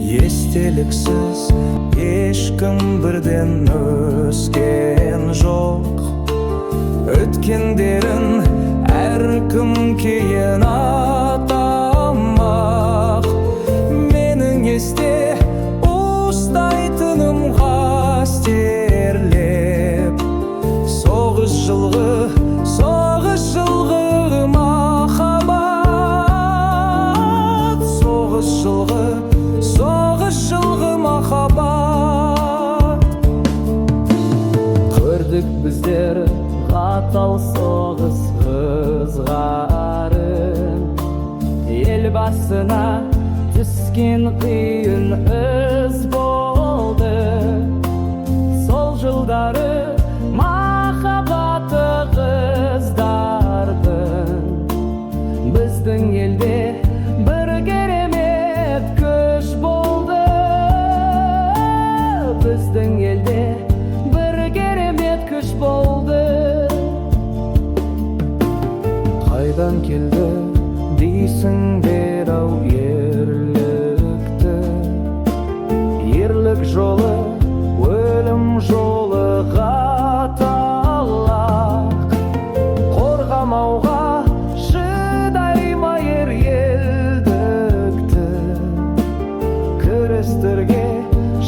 Естеліксіз ешкім бірден өскен жоқ. Өткендерін әркім кейін атамақ. Менің есте ұстайтыным қастерлеп, соғыз жылғы махаббат. Соғыз жылғы махаббат. Көрдік біздер қатал соғыс ызғарын, ел басына түскен қиын із болды. Сол жылдары махаббаты қыздардың біздің елде бір керемет күш болды. Біздің елде бір керемет күш болды. Қайдан келді дейсіңдер ау ерлікті? Ерлік жолы өлім жолы қаталақ. Қорғамауға шыдай ма ер елдікті? Күрестерге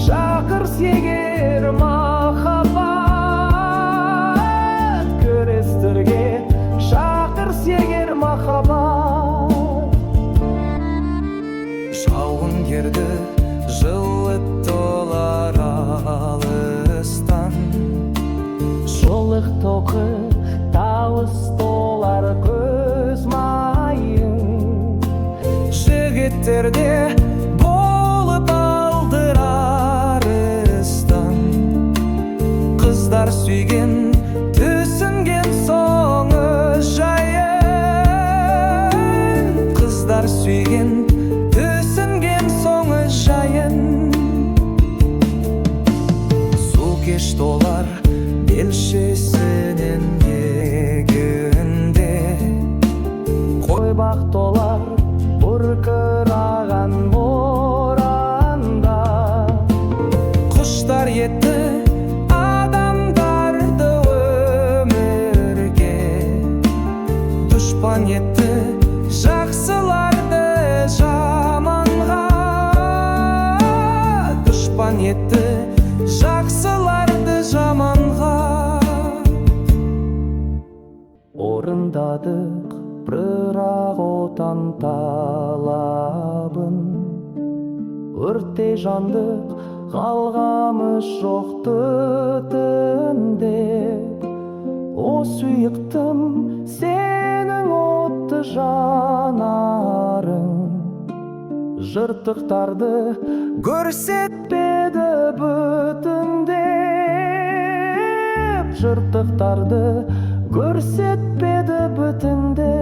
шақырс егер махаббат. Күрестерге шақырс егер махаббат. Жауынгерді жылыттылар алыстан, жолық тоқы тауыс толар көз майын. Жігіттерде болып алдыр арыстан, қыздар сүйген түсінген соңы жайын. Қыздар сүйген түсінген соңы жайын. Су кеш толар белшесінен егінде, қойбақ толар бұрқыраған боранда. Құштар етті адамдарды өмірге, дұшпан етті жақсыларды жаманға. Дұшпан етті жақсыларды жаманға. Орындадық бірақ отан талабын, өртте жандық қалғамыз жоқ түтіндеп. О сүйіктім сенің отты жанарың, жыртықтарды көрсетпеді бүтіндеп. Жыртықтарды көрсетпеді бүтіндеп.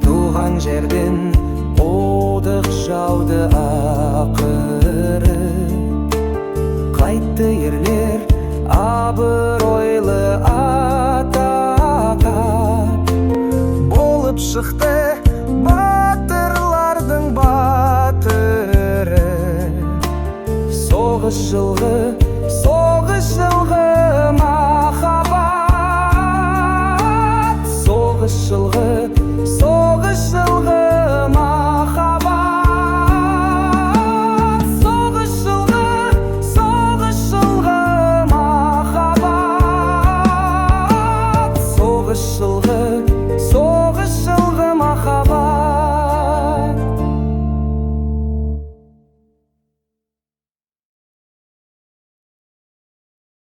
Туған жерден одық жауды ақыры, қайтты ерлер абыройлы атаға. Болып шықты батырлардың батыры. Соғыз жылғы махаббат. Соғыз жылғы